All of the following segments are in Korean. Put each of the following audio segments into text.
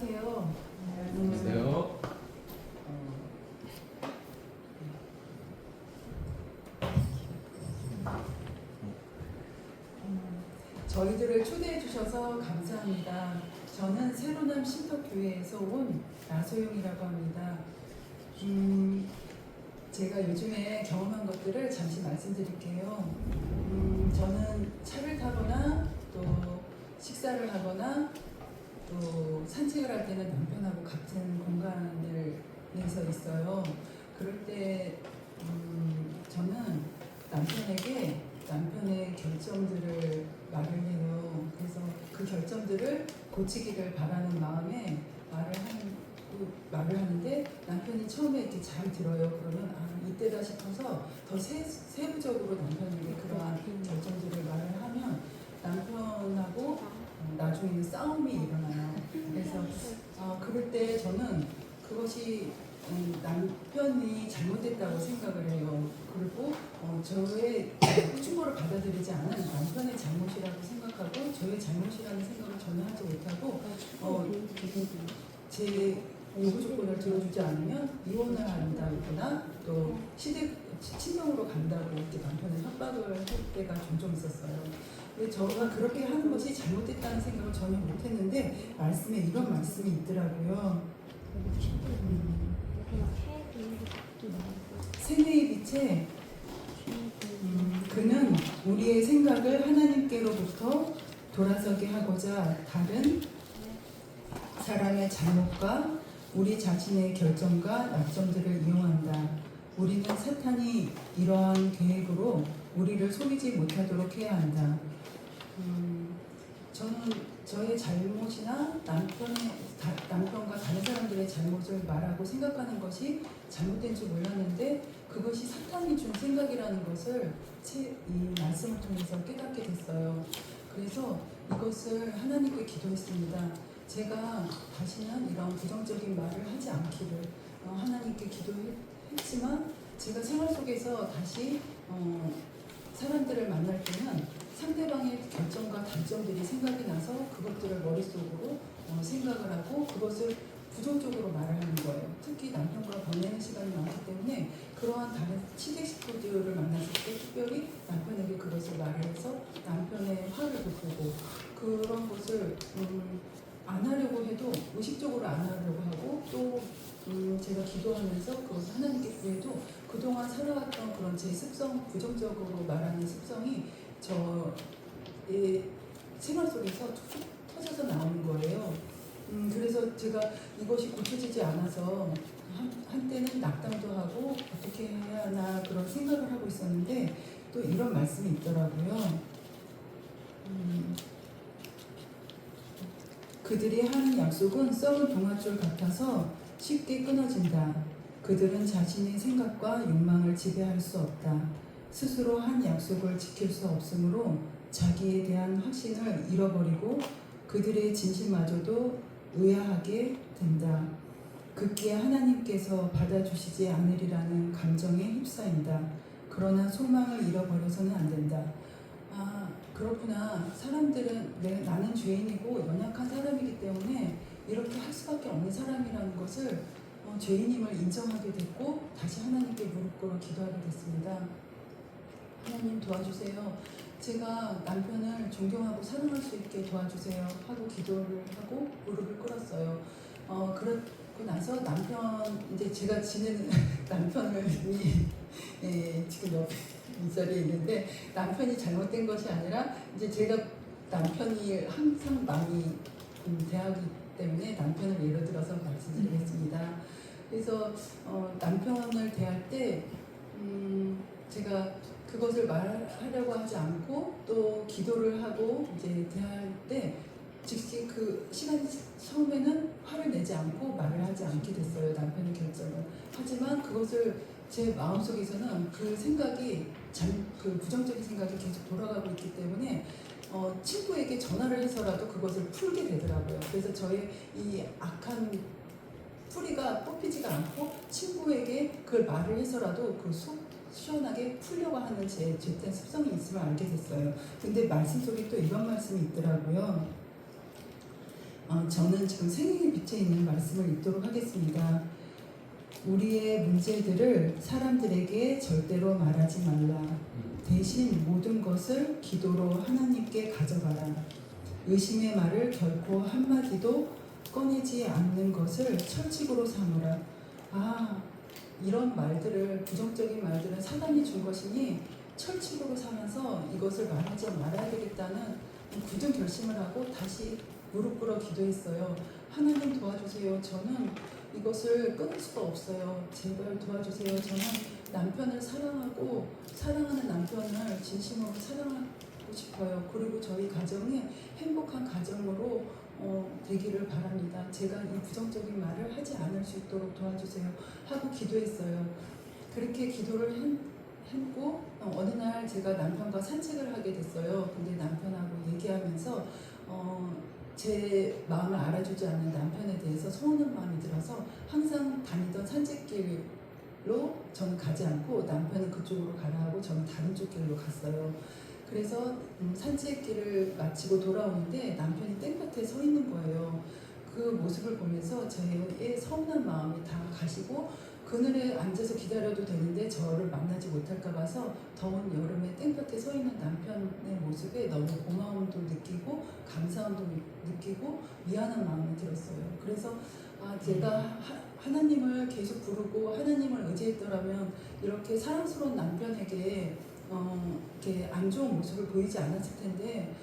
안녕하세요. 안녕하세요. 저희들을 초대해 주셔서 감사합니다. 저는 새로남 신덕교회에서 온 나소영이라고 합니다. 제가 요즘에 경험한 것들을 잠시 말씀드릴게요. 저는 차를 타거나 또 식사를 하거나 또 산책을 할 때는 남편하고 같은 공간을 내서 있어요. 그럴 때 저는 남편에게 남편의 결정들을 말을 해요. 그래서 그 결정들을 고치기를 바라는 마음에 말을 하는데 남편이 처음에 이렇게 잘 들어요. 그러면 이때다 싶어서 더 세부적으로 남편에게 그러한 결정들을 말을 하면 남편하고 나중에는 싸움이 일어나요. 그래서 그럴 때 저는 그것이 남편이 잘못됐다고 생각을 해요. 그리고 저의 충고를 받아들이지 않은 남편의 잘못이라고 생각하고 저의 잘못이라는 생각을 전혀 하지 못하고 제 요구 조건을 들어주지 않으면 이혼을 한다거나 또 친정으로 간다고 이렇게 남편을 협박을 할 때가 종종 있었어요. 근데 저가 그렇게 하는 것이 잘못됐다는 생각을 전혀 못했는데 말씀에 이런 말씀이 있더라고요. 생애의 빛에 그는 우리의 생각을 하나님께로부터 돌아서게 하고자 다른 사람의 잘못과 우리 자신의 결정과 약점들을 이용한다. 우리는 사탄이 이러한 계획으로 우리를 속이지 못하도록 해야 한다. 저는 저의 잘못이나 남편과 다른 사람들의 잘못을 말하고 생각하는 것이 잘못된 줄 몰랐는데 그것이 사탄이 준 생각이라는 것을 이 말씀을 통해서 깨닫게 됐어요. 그래서 이것을 하나님께 기도했습니다. 제가 다시는 이런 부정적인 말을 하지 않기를 하나님께 기도했지만 제가 생활 속에서 다시 사람들을 만날 때는 상대방의 결정과 단점들이 생각이 나서 그것들을 머릿속으로 생각을 하고 그것을 부정적으로 말을 하는 거예요. 특히 남편과 보내는 시간이 많기 때문에 그러한 다른 시댁 식구들을 만났을 때 특별히 남편에게 그것을 말해서 남편의 화를 돋구고 그런 것을 안 하려고 해도 의식적으로 안 하려고 하고 또 제가 기도하면서 그것을 하나님께 구해도 그동안 살아왔던 그런 제 습성, 부정적으로 말하는 습성이 저의 생활 속에서 툭툭 터져서 나오는 거예요. 그래서 제가 이것이 고쳐지지 않아서 한때는 낙담도 하고 어떻게 해야 하나 그런 생각을 하고 있었는데 또 이런 말씀이 있더라고요. 그들이 하는 약속은 썩은 동아줄 같아서 쉽게 끊어진다. 그들은 자신의 생각과 욕망을 지배할 수 없다. 스스로 한 약속을 지킬 수 없으므로 자기에 대한 확신을 잃어버리고 그들의 진실마저도 의아하게 된다. 급기야 하나님께서 받아주시지 않으리라는 감정에 휩싸인다. 그러나 소망을 잃어버려서는 안 된다. 그렇구나. 사람들은 나는 죄인이고 연약한 사람이기 때문에 이렇게 할 수밖에 없는 사람이라는 것을 죄인임을 인정하게 됐고 다시 하나님께 무릎 꿇어 기도하게 됐습니다. 하나님 도와주세요. 제가 남편을 존경하고 사랑할 수 있게 도와주세요 하고 기도를 하고 무릎을 꿇었어요. 그러고 나서 이제 제가 지내는 남편을 지금 옆에 이 자리에 있는데 남편이 잘못된 것이 아니라 이제 제가 남편이 항상 많이 대하기 때문에 남편을 예로 들어서 말씀드리겠습니다. 그래서 남편을 대할 때 제가 그것을 말하려고 하지 않고 또 기도를 하고 이제 대할 때 즉시 그 시간이 처음에는 화를 내지 않고 말을 하지 않게 됐어요. 남편의 결정을. 하지만 그것을 제 마음속에서는 그 생각이 그 부정적인 생각이 계속 돌아가고 있기 때문에 친구에게 전화를 해서라도 그것을 풀게 되더라고요. 그래서 저의 이 악한 뿌리가 뽑히지가 않고 친구에게 그걸 말을 해서라도 그 속 시원하게 풀려고 하는 제 죄된 습성이 있음을 알게 됐어요. 근데 말씀 속에 또 이런 말씀이 있더라고요. 저는 지금 생애의 빛에 있는 말씀을 읽도록 하겠습니다. 우리의 문제들을 사람들에게 절대로 말하지 말라. 대신 모든 것을 기도로 하나님께 가져가라. 의심의 말을 결코 한마디도 꺼내지 않는 것을 철칙으로 삼으라. 이런 말들을, 부정적인 말들은 사단이 준 것이니 철칙으로 삼아서 이것을 말하지 말아야 되겠다는 굳은 결심을 하고 다시 무릎 꿇어 기도했어요. 하나님 도와주세요. 저는 이것을 끊을 수가 없어요. 제발 도와주세요. 저는 남편을 사랑하고 사랑하는 남편을 진심으로 사랑하고 싶어요. 그리고 저희 가정이 행복한 가정으로 되기를 바랍니다. 제가 이 부정적인 말을 하지 않을 수 있도록 도와주세요 하고 기도했어요. 그렇게 기도를 했고 어느 날 제가 남편과 산책을 하게 됐어요. 근데 남편하고 얘기하면서 제 마음을 알아주지 않는 남편에 대해서 서운한 마음이 들어서 항상 다니던 산책길로 저는 가지 않고 남편은 그쪽으로 가라 하고 저는 다른 쪽 길로 갔어요. 그래서 산책길을 마치고 돌아오는데 남편이 땡볕에 서 있는 거예요. 그 모습을 보면서 저의 서운한 마음이 다 가시고 그늘에 앉아서 기다려도 되는데 저를 만나지 못할까 봐서 더운 여름에 땡볕에 서 있는 남편의 모습에 너무 고마움도 느끼고 감사함도 느끼고 미안한 마음이 들었어요. 그래서 제가 하나님을 계속 부르고 하나님을 의지했더라면 이렇게 사랑스러운 남편에게 이렇게 안 좋은 모습을 보이지 않았을 텐데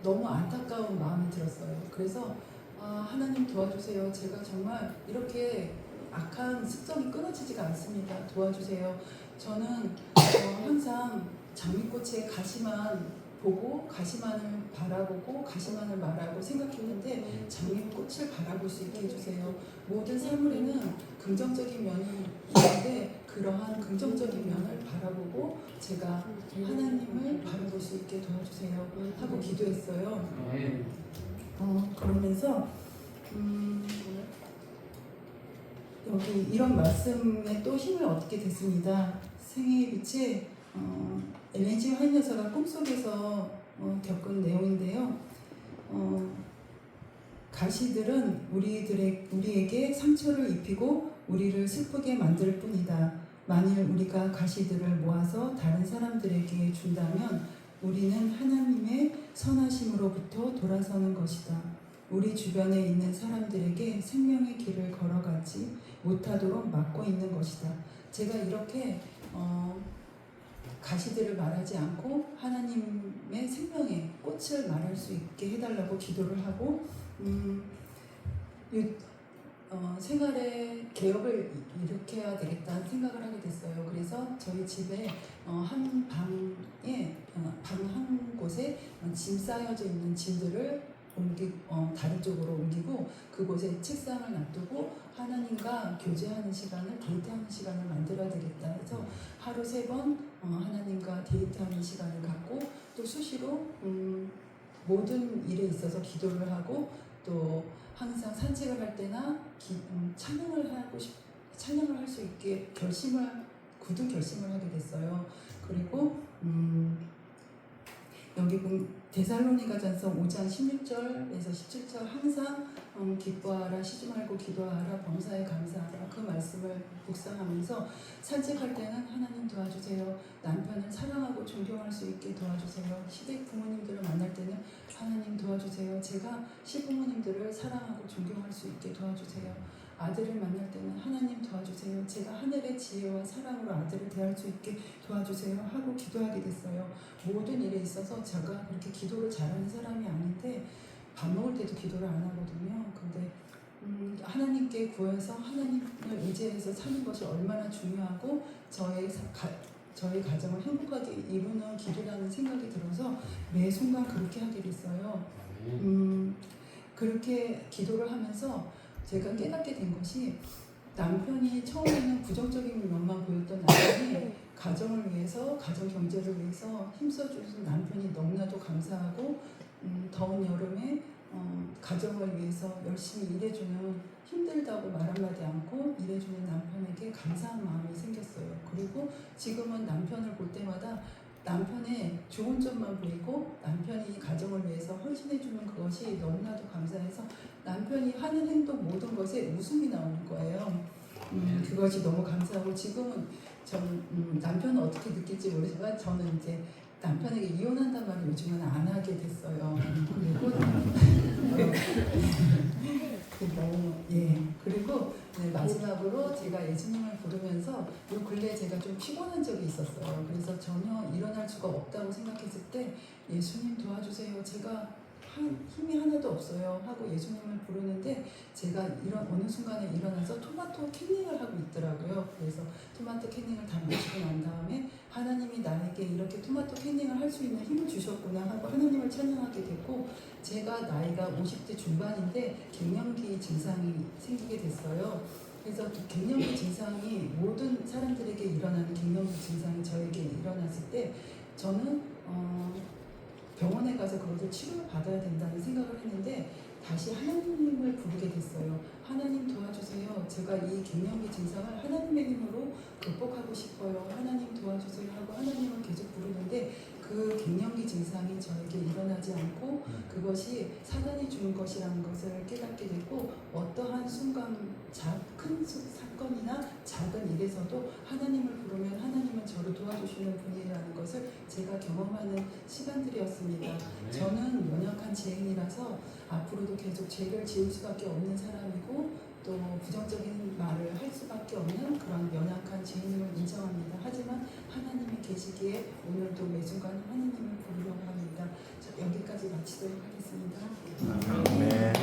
너무 안타까운 마음이 들었어요. 그래서 하나님 도와주세요. 제가 정말 이렇게 악한 습성이 끊어지지가 않습니다. 도와주세요. 저는 항상 장미꽃의 가시만 보고 가시만을 바라보고 가시만을 말하고 생각했는데 장미꽃을 바라볼 수 있게 해주세요. 모든 사물에는 긍정적인 면이 있는데 그러한 긍정적인 면을 바라보고 제가 하나님을 바라볼 수 있게 도와주세요 하고 기도했어요. 그러면서 여기 이런 말씀에 또 힘을 얻게 됐습니다. 생애의 빛이 엘렌 G 화이트 여사가 꿈속에서 겪은 내용인데요. 가시들은 우리에게 상처를 입히고 우리를 슬프게 만들 뿐이다. 만일 우리가 가시들을 모아서 다른 사람들에게 준다면 우리는 하나님의 선하심으로부터 돌아서는 것이다. 우리 주변에 있는 사람들에게 생명의 길을 걸어가지 못하도록 막고 있는 것이다. 제가 이렇게 가시들을 말하지 않고 하나님의 생명의 꽃을 말할 수 있게 해달라고 기도를 하고 생활의 개혁을 일으켜야 되겠다는 생각을 하게 됐어요. 그래서 저희 집에 한 방에 방 한 곳에 짐 쌓여져 있는 짐들을 다른 쪽으로 옮기고 그곳에 책상을 놔두고 하나님과 교제하는 시간을, 데이트하는 시간을 만들어야 되겠다 해서 하루 3번 하나님과 데이트하는 시간을 갖고 또 수시로 모든 일에 있어서 기도를 하고 또 항상 산책을 할 때나 찬양을 할 수 있게 굳은 결심을 하게 됐어요. 그리고 여기 데살로니가전서 5장 16절에서 17절 항상 기뻐하라, 쉬지 말고 기도하라, 범사에 감사하라 그 말씀을 묵상하면서 산책할 때는 하나님 도와주세요. 남편을 사랑하고 존경할 수 있게 도와주세요. 시댁 부모님들을 만날 때는 하나님 도와주세요. 제가 시부모님들을 사랑하고 존경할 수 있게 도와주세요. 아들을 만날 때는 하나님 도와주세요. 제가 하늘의 지혜와 사랑으로 아들을 대할 수 있게 도와주세요 하고 기도하게 됐어요. 모든 일에 있어서 제가 그렇게 기도를 잘하는 사람이 아닌데 밥 먹을 때도 기도를 안 하거든요. 근데 하나님께 구해서 하나님을 의지해서 사는 것이 얼마나 중요하고 저의 가정을 행복하게 이루는 길이라는 생각이 들어서 매 순간 그렇게 하게 됐어요. 그렇게 기도를 하면서 제가 깨닫게 된 것이 남편이 처음에는 부정적인 면만 보였던 남편이 가정을 위해서, 가정 경제를 위해서 힘써주신 남편이 너무나도 감사하고 더운 여름에 가정을 위해서 열심히 일해주는 힘들다고 말 한마디 않고 일해주는 남편에게 감사한 마음이 생겼어요. 그리고 지금은 남편을 볼 때마다 남편의 좋은 점만 보이고 남편이 가정을 위해서 헌신해주는 그것이 너무나도 감사해서 남편이 하는 행동 모든 것에 웃음이 나오는 거예요. 그것이 너무 감사하고 지금은 저는 남편은 어떻게 느낄지 모르지만 저는 이제 남편에게 이혼한단 말을 요즘은 안 하게 됐어요. 그리고 네, 마지막으로 제가 예수님을 부르면서 요 근래 제가 좀 피곤한 적이 있었어요. 그래서 전혀 일어날 수가 없다고 생각했을 때 예수님 도와주세요. 제가 힘이 하나도 없어요 하고 예수님을 부르는데 제가 어느 순간에 일어나서 토마토 캐닝을 하고 있더라고요. 그래서 토마토 캐닝을 다 마치고 난 다음에 하나님이 나에게 이렇게 토마토 캐닝을 할 수 있는 힘을 주셨구나 하고 하나님을 찬양하게 됐고, 제가 나이가 50대 중반인데 갱년기 증상이 생기게 됐어요. 그래서 갱년기 증상이 모든 사람들에게 일어나는 갱년기 증상이 저에게 일어났을 때 저는 병원에 가서 그것을 치료를 받아야 된다는 생각을 했는데 다시 하나님을 부르게 됐어요. 하나님 도와주세요. 제가 이 갱년기 증상을 하나님의 힘으로 극복하고 싶어요. 하나님 도와주세요 하고 하나님을 계속 부르는데 그 갱년기 증상이 저에게 일어나지 않고 그것이 사단이 주는 것이라는 것을 깨닫게 됐고, 어떠한 순간 큰 사건이나 작은 일에서도 하나님을 부르면 하나님은 저를 도와주시는 분이라는 것을 제가 경험하는 시간들이었습니다. 저는 연약한 죄인이라서 앞으로도 계속 죄를 지을 수밖에 없는 사람이고 또 부정적인 말을 할 수밖에 없는 그런 연약한 죄인임을 인정합니다. 하지만 하나님이 계시기에 오늘도 매 순간 하나님을 부르려고 합니다. 여기까지 마치도록 하겠습니다. 아멘.